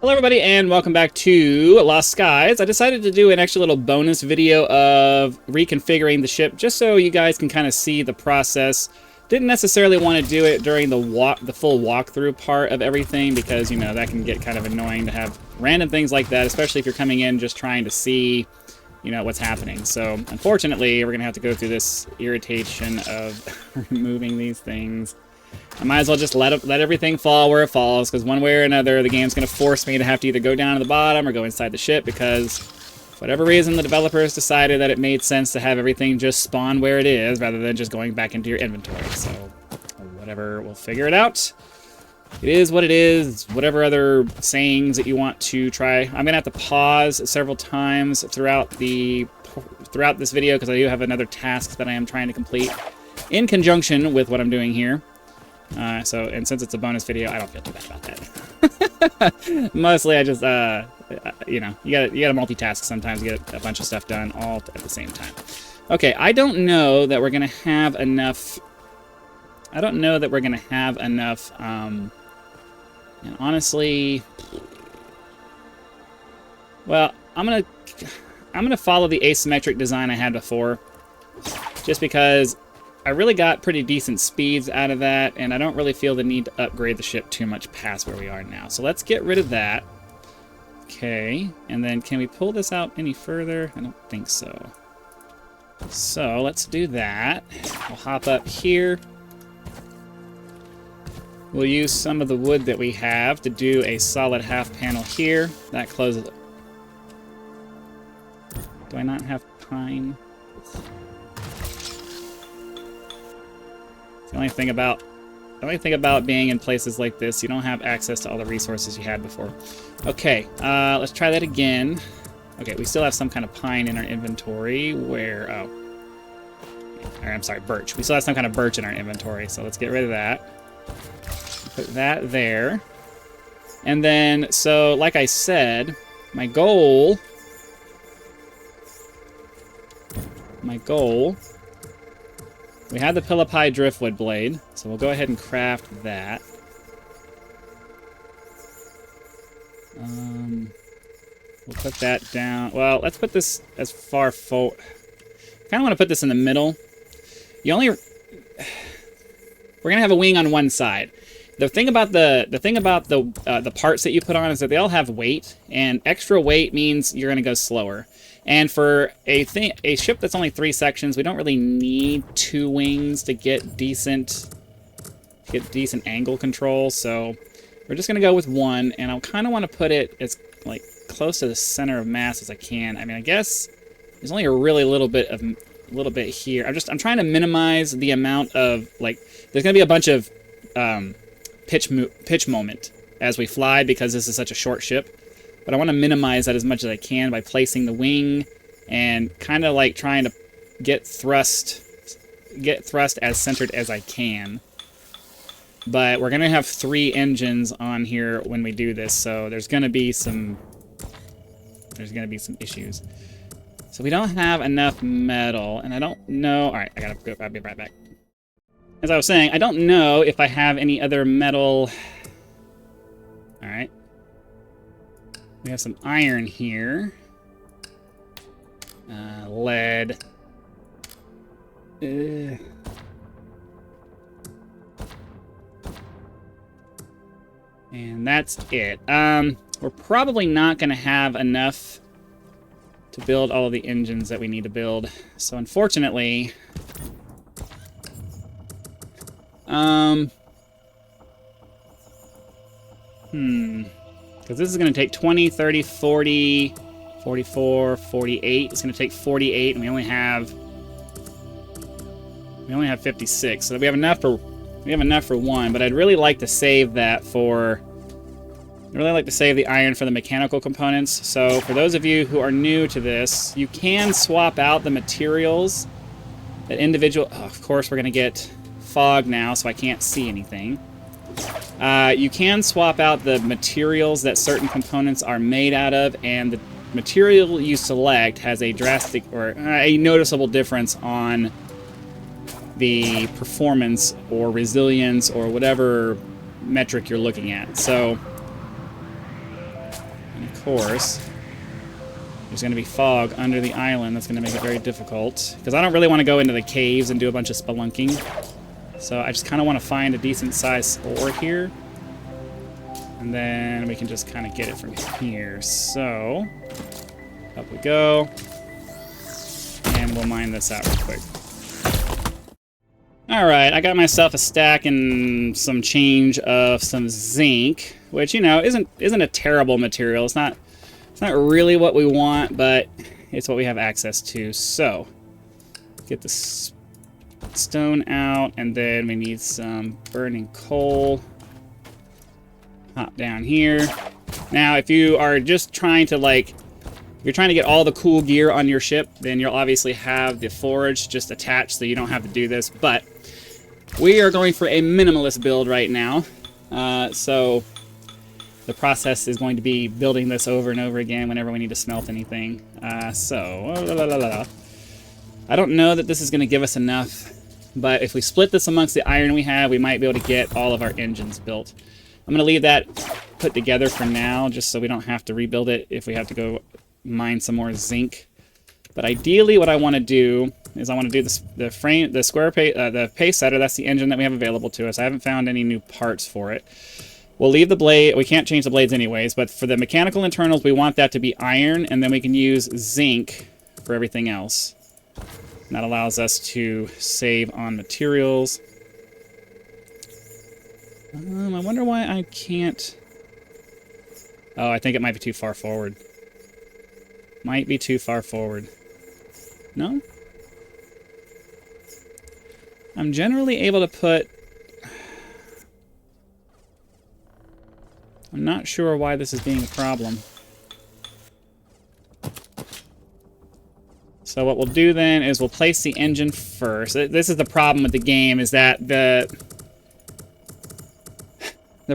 Hello everybody and welcome back to Lost Skies. I decided to do an extra little bonus video of reconfiguring the ship just so you guys can kind of see the process. Didn't necessarily want to do it during the full walkthrough part of everything because, you know, that can get kind of annoying to have random things like that, especially if you're coming in just trying to see, you know, what's happening. So unfortunately, we're going to have to go through this irritation of removing these things. I might as well just let everything fall where it falls, because one way or another, the game's going to force me to have to either go down to the bottom or go inside the ship, because for whatever reason, the developers decided that it made sense to have everything just spawn where it is, rather than just going back into your inventory. So, whatever, we'll figure it out. It is what it is. Whatever other sayings that you want to try. I'm going to have to pause several times throughout this video, because I do have another task that I am trying to complete in conjunction with what I'm doing here. And since it's a bonus video, I don't feel too bad about that. Mostly, I just, you know, you gotta multitask sometimes to get a bunch of stuff done all at the same time. Okay, I don't know that we're gonna have enough. And honestly, well, I'm gonna follow the asymmetric design I had before, just because I really got pretty decent speeds out of that, and I don't really feel the need to upgrade the ship too much past where we are now. So let's get rid of that. Okay, and then can we pull this out any further? I don't think so. So let's do that. We'll hop up here. We'll use some of the wood that we have to do a solid half panel here. That closes it. Do I not have pine? The only thing about being in places like this, you don't have access to all the resources you had before. Okay, let's try that again. Okay, we still have some kind of pine in our inventory. Where? Oh, or, I'm sorry, birch. We still have some kind of birch in our inventory, so let's get rid of that. Put that there. And then, so like I said, my goal. We had the Pilipi driftwood blade, so we'll go ahead and craft that. We'll put that down. Well, let's put this as far forward. Kind of want to put this in the middle. We're gonna have a wing on one side. The thing about the parts that you put on is that they all have weight, and extra weight means you're gonna go slower. And for a ship that's only 3 sections, we don't really need 2 wings to get decent angle control. So we're just gonna go with 1, and I kind of want to put it as like close to the center of mass as I can. I mean, I guess there's only a really little bit here. I'm trying to minimize the amount of, like, there's gonna be a bunch of pitch moment as we fly, because this is such a short ship. But I want to minimize that as much as I can by placing the wing and kind of like trying to get thrust as centered as I can. But we're going to have 3 engines on here when we do this, so there's going to be some issues. So we don't have enough metal, and I don't know. All right, I'll be right back. As I was saying, I don't know if I have any other metal. All right. We have some iron here. Lead. And that's it. We're probably not going to have enough to build all of the engines that we need to build. So unfortunately, because this is going to take 20, 30, 40, 44, 48. It's going to take 48, and we only have 56. So we have enough for 1, but I'd really like to save that for. I'd really like to save the iron for the mechanical components. So for those of you who are new to this, you can swap out the materials that individual. Oh, of course, we're going to get fog now, so I can't see anything. You can swap out the materials that certain components are made out of, and the material you select has a drastic or a noticeable difference on the performance or resilience or whatever metric you're looking at. So of course, there's going to be fog under the island. That's going to make it very difficult. Because I don't really want to go into the caves and do a bunch of spelunking. So I just kind of want to find a decent-sized ore here. And then we can just kind of get it from here. So, up we go. And we'll mine this out real quick. Alright, I got myself a stack and some change of some zinc, which, you know, isn't a terrible material. It's not really what we want, but it's what we have access to. So, get the stone out, and then we need some burning coal. Hop down here. Now, if you are just trying to, like, if you're trying to get all the cool gear on your ship, then you'll obviously have the forge just attached, so you don't have to do this. But we are going for a minimalist build right now. So the process is going to be building this over and over again whenever we need to smelt anything. I don't know that this is going to give us enough, but if we split this amongst the iron we have, we might be able to get all of our engines built. I'm going to leave that put together for now, just so we don't have to rebuild it if we have to go mine some more zinc. But ideally, what I want to do is I want to do the pace setter. That's the engine that we have available to us. I haven't found any new parts for it. We'll leave the blade. We can't change the blades anyways, but for the mechanical internals, we want that to be iron, and then we can use zinc for everything else. And that allows us to save on materials. I wonder why I can't... Oh, I think it might be too far forward. Might be too far forward. No? I'm generally able to put... I'm not sure why this is being a problem. So what we'll do then is we'll place the engine first. This is the problem with the game, is that the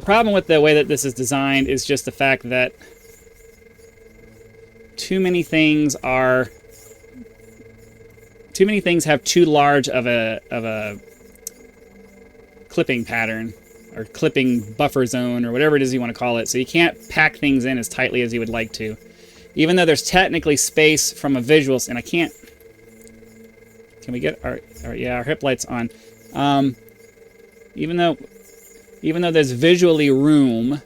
problem with the way that this is designed is just the fact that too many things have too large of a clipping pattern, or clipping buffer zone, or whatever it is you want to call it. So you can't pack things in as tightly as you would like to. Even though there's technically space from a visuals, and I can't... Can we get our hip lights on? Even though there's visually room,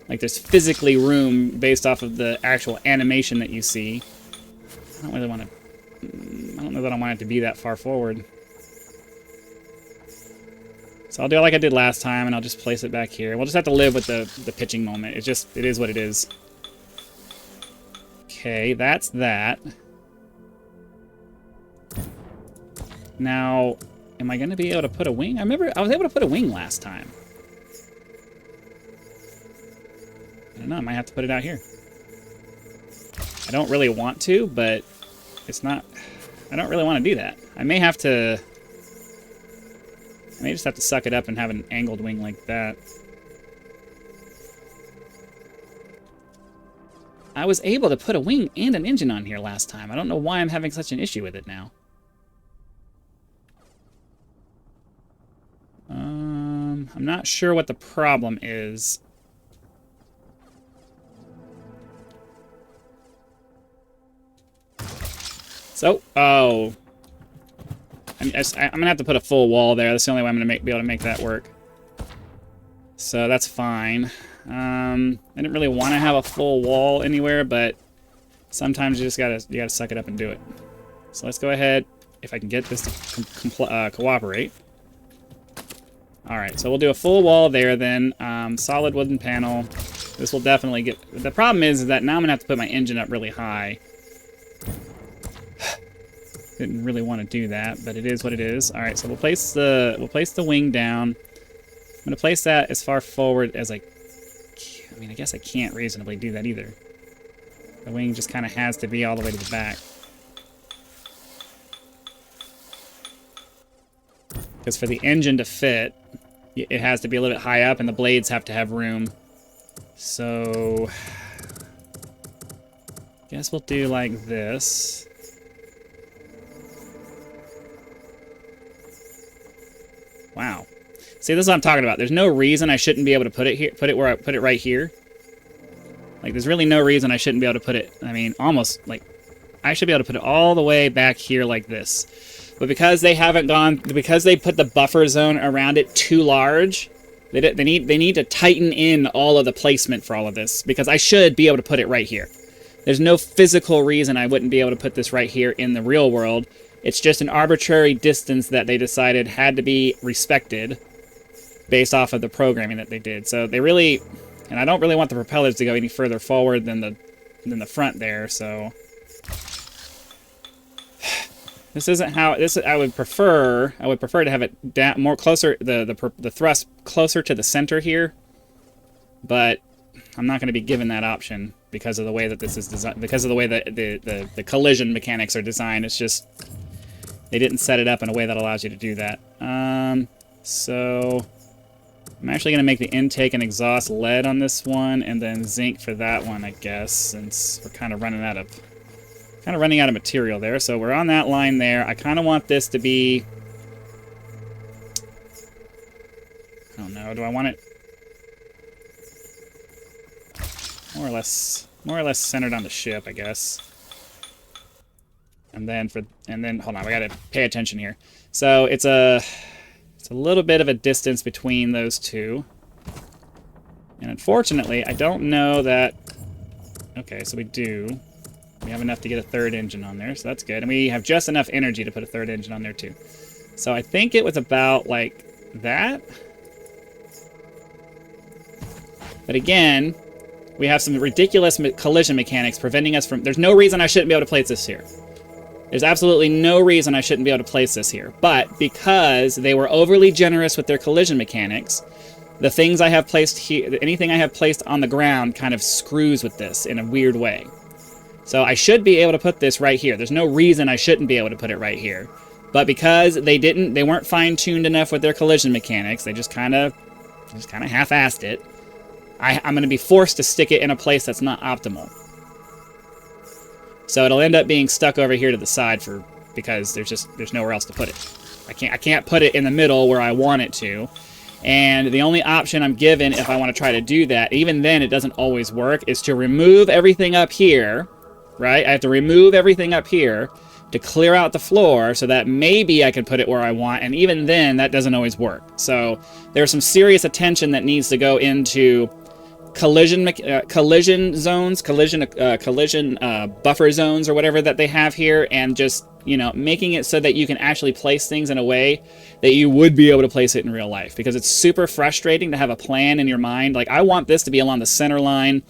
like there's physically room based off of the actual animation that you see, I don't really want to... I don't know that I want it to be that far forward. So I'll do it like I did last time, and I'll just place it back here. We'll just have to live with the pitching moment. It is what it is. Okay, that's that. Now, am I going to be able to put a wing? I remember I was able to put a wing last time. I don't know, I might have to put it out here. I don't really want to, but it's not... I don't really want to do that. I may have to... I may just have to suck it up and have an angled wing like that. I was able to put a wing and an engine on here last time. I don't know why I'm having such an issue with it now. I'm not sure what the problem is. So, oh. I'm gonna have to put a full wall there. That's the only way I'm gonna be able to make that work. So that's fine. I didn't really want to have a full wall anywhere, but sometimes you just gotta suck it up and do it. So let's go ahead, if I can get this to cooperate. All right, so we'll do a full wall there then. Solid wooden panel. This will definitely get... The problem is that now I'm gonna have to put my engine up really high. Didn't really want to do that, but it is what it is. All right, so we'll place the wing down. I'm gonna place that as far forward as I mean, I guess I can't reasonably do that either. The wing just kind of has to be all the way to the back. Because for the engine to fit, it has to be a little bit high up, and the blades have to have room. So, I guess we'll do like this. Wow. See, this is what I'm talking about. There's no reason I shouldn't be able to put it here. Put it right here. Like, there's really no reason I shouldn't be able to put it, I mean, almost, like, I should be able to put it all the way back here like this. But because they haven't gone, because they put the buffer zone around it too large, they need to tighten in all of the placement for all of this, because I should be able to put it right here. There's no physical reason I wouldn't be able to put this right here in the real world. It's just an arbitrary distance that they decided had to be respected based off of the programming that they did. So they really, and I don't really want the propellers to go any further forward than the front there, so this isn't how this. I would prefer to have it down more closer, the thrust closer to the center here, but I'm not going to be given that option because of the way that this is designed, because of the way that the collision mechanics are designed. It's just they didn't set it up in a way that allows you to do that. So I'm actually going to make the intake and exhaust lead on this one, and then zinc for that one, I guess, since we're kind of running out of material there. So we're on that line there. I kind of want this to be, I don't know, do I want it more or less centered on the ship, I guess. And then hold on, we got to pay attention here. So it's a little bit of a distance between those two. And unfortunately, I don't know that, okay, so we have enough to get a third engine on there, so that's good. And we have just enough energy to put a third engine on there too. So I think it was about like that. But again, we have some ridiculous collision mechanics preventing us from... There's no reason I shouldn't be able to place this here. There's absolutely no reason I shouldn't be able to place this here. But because they were overly generous with their collision mechanics, the things I have placed here, anything I have placed on the ground kind of screws with this in a weird way. So I should be able to put this right here. There's no reason I shouldn't be able to put it right here. But because they weren't fine-tuned enough with their collision mechanics, they just kind of half-assed it. I'm going to be forced to stick it in a place that's not optimal. So it'll end up being stuck over here to the side because there's nowhere else to put it. I can't put it in the middle where I want it to. And the only option I'm given if I want to try to do that, even then it doesn't always work, is to remove everything up here, right? I have to remove everything up here to clear out the floor so that maybe I can put it where I want, and even then that doesn't always work. So there's some serious attention that needs to go into collision zones, collision buffer zones, or whatever that they have here, and just, you know, making it so that you can actually place things in a way that you would be able to place it in real life, because it's super frustrating to have a plan in your mind. Like, I want this to be along the center line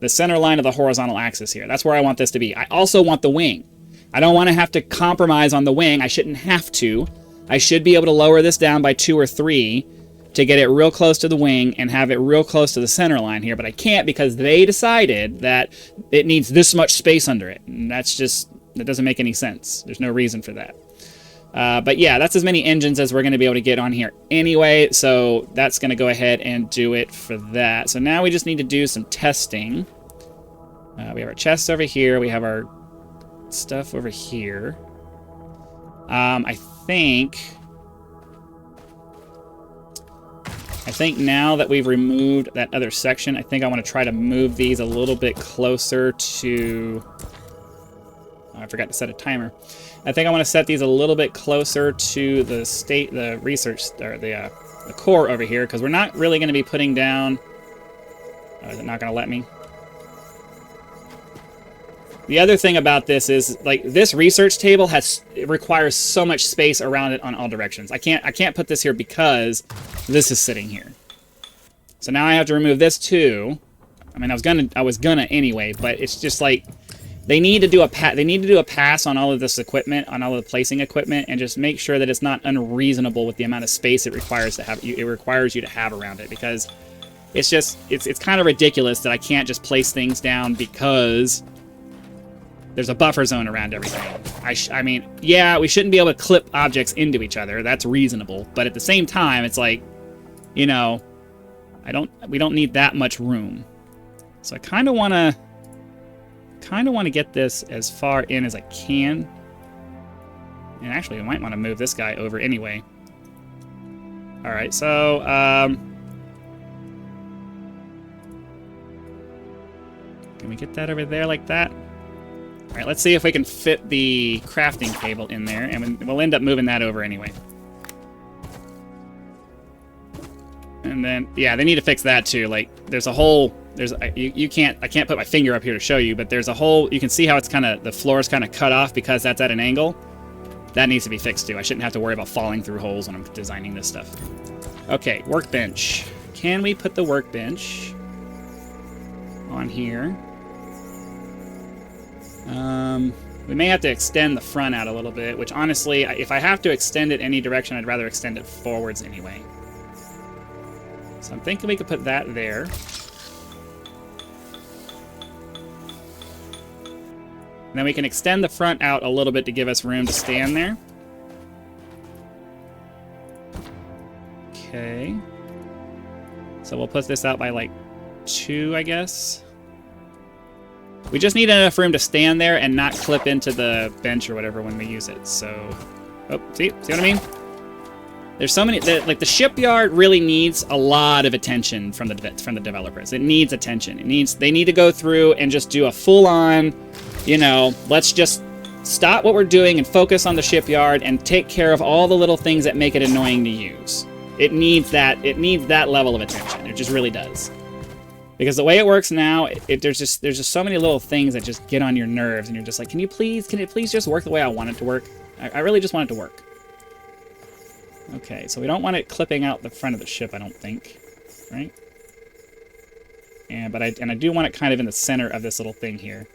of the horizontal axis here. That's where I want this to be. I also want the wing. I don't want to have to compromise on the wing. I shouldn't have to. I should be able to lower this down by 2 or 3 to get it real close to the wing and have it real close to the center line here, but I can't because they decided that it needs this much space under it, and that doesn't make any sense. There's no reason for that. But yeah, that's as many engines as we're going to be able to get on here anyway, so that's going to go ahead and do it for that. So now we just need to do some testing. We have our chests over here. We have our stuff over here. I think now that we've removed that other section, I think I want to try to move these a little bit closer to... Oh, I forgot to set a timer. I think I want to set these a little bit closer to the research, or the core over here, because we're not really going to be putting down... Oh, is it not going to let me? The other thing about this is, like, this research table it requires so much space around it on all directions. I can't put this here because this is sitting here. So now I have to remove this too. I mean, I was gonna anyway, but it's just like they need to do a pass on all of this equipment, on all of the placing equipment, and just make sure that it's not unreasonable with the amount of space it requires to have. It requires you to have around it, because it's kind of ridiculous that I can't just place things down because there's a buffer zone around everything. I mean, yeah, we shouldn't be able to clip objects into each other. That's reasonable. But at the same time, it's like, you know, we don't need that much room. So I kind of want to get this as far in as I can. And actually, I might want to move this guy over anyway. All right, so Can we get that over there like that? All right, let's see if we can fit the crafting cable in there, and we'll end up moving that over anyway. And then, yeah, they need to fix that too. Like, there's a hole. I can't put my finger up here to show you, but there's a hole. You can see how it's kind of, the floor is kind of cut off because that's at an angle. That needs to be fixed too. I shouldn't have to worry about falling through holes when I'm designing this stuff. Okay, workbench. Can we put the workbench on here? We may have to extend the front out a little bit, which honestly, if I have to extend it any direction, I'd rather extend it forwards anyway. So I'm thinking we could put that there. And then we can extend the front out a little bit to give us room to stand there. Okay. So we'll put this out by like 2, I guess. We just need enough room to stand there and not clip into the bench or whatever when we use it. So, oh, see what I mean? There's so many, like the shipyard really needs a lot of attention from the developers. It needs attention. They need to go through and just do a full-on, you know, let's just stop what we're doing and focus on the shipyard and take care of all the little things that make it annoying to use. It needs that level of attention. It just really does. Because the way it works now, there's just so many little things that just get on your nerves, and you're just like, can it please just work the way I want it to work? I really just want it to work. Okay, so we don't want it clipping out the front of the ship, I don't think, right? And I do want it kind of in the center of this little thing here.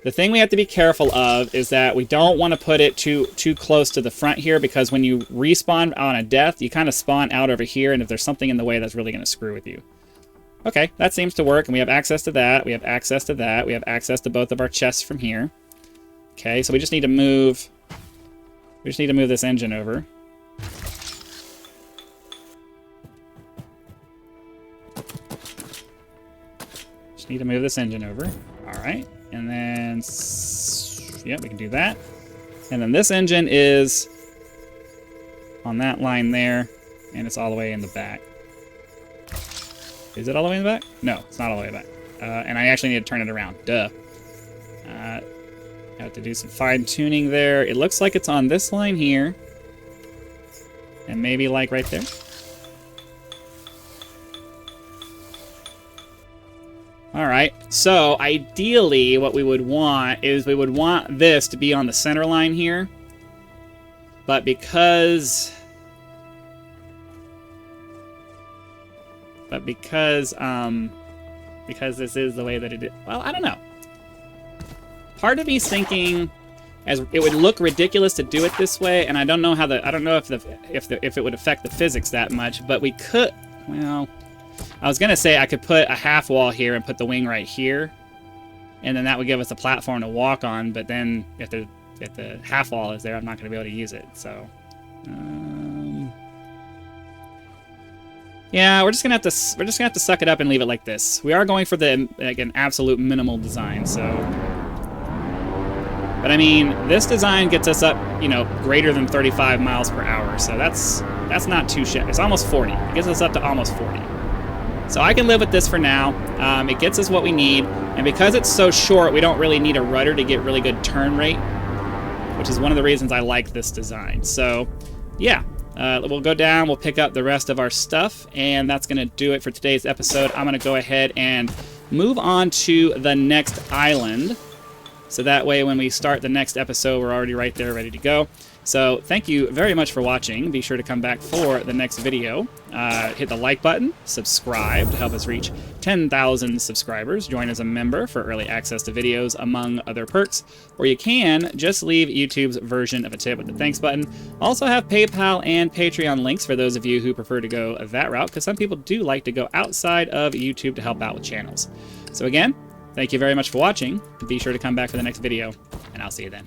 The thing we have to be careful of is that we don't want to put it too close to the front here, because when you respawn on a death, you kind of spawn out over here, and if there's something in the way, that's really going to screw with you. Okay, that seems to work, and we have access to that, we have access to that, we have access to both of our chests from here. Okay, so we just need to move this engine over. Just need to move this engine over. Alright, and then, yeah, we can do that. And then this engine is on that line there, and it's all the way in the back. Is it all the way in the back? No, it's not all the way back. And I actually need to turn it around. Duh. Have to do some fine-tuning there. It looks like it's on this line here. And maybe like right there. Alright, so ideally what we would want is we would want this to be on the center line here. But because this is the way that it is, well, I don't know. Part of me's thinking, as it would look ridiculous to do it this way, and I don't know how I don't know if it would affect the physics that much, but we could. Well, I was gonna say I could put a half wall here and put the wing right here, and then that would give us a platform to walk on. But then if the half wall is there, I'm not gonna be able to use it. So. Yeah, we're just gonna have to suck it up and leave it like this. We are going for an absolute minimal design, so. But I mean, this design gets us up, you know, greater than 35 miles per hour, so that's not too shabby. It's almost 40. It gets us up to almost 40. So I can live with this for now. It gets us what we need, and because it's so short, we don't really need a rudder to get really good turn rate, which is one of the reasons I like this design. So, yeah. We'll go down, we'll pick up the rest of our stuff, and that's going to do it for today's episode. I'm going to go ahead and move on to the next island, so that way when we start the next episode, we're already right there ready to go. So thank you very much for watching. Be sure to come back for the next video. Hit the like button, subscribe to help us reach 10,000 subscribers. Join as a member for early access to videos, among other perks. Or you can just leave YouTube's version of a tip with the thanks button. Also have PayPal and Patreon links for those of you who prefer to go that route, because some people do like to go outside of YouTube to help out with channels. So again, thank you very much for watching. Be sure to come back for the next video, and I'll see you then.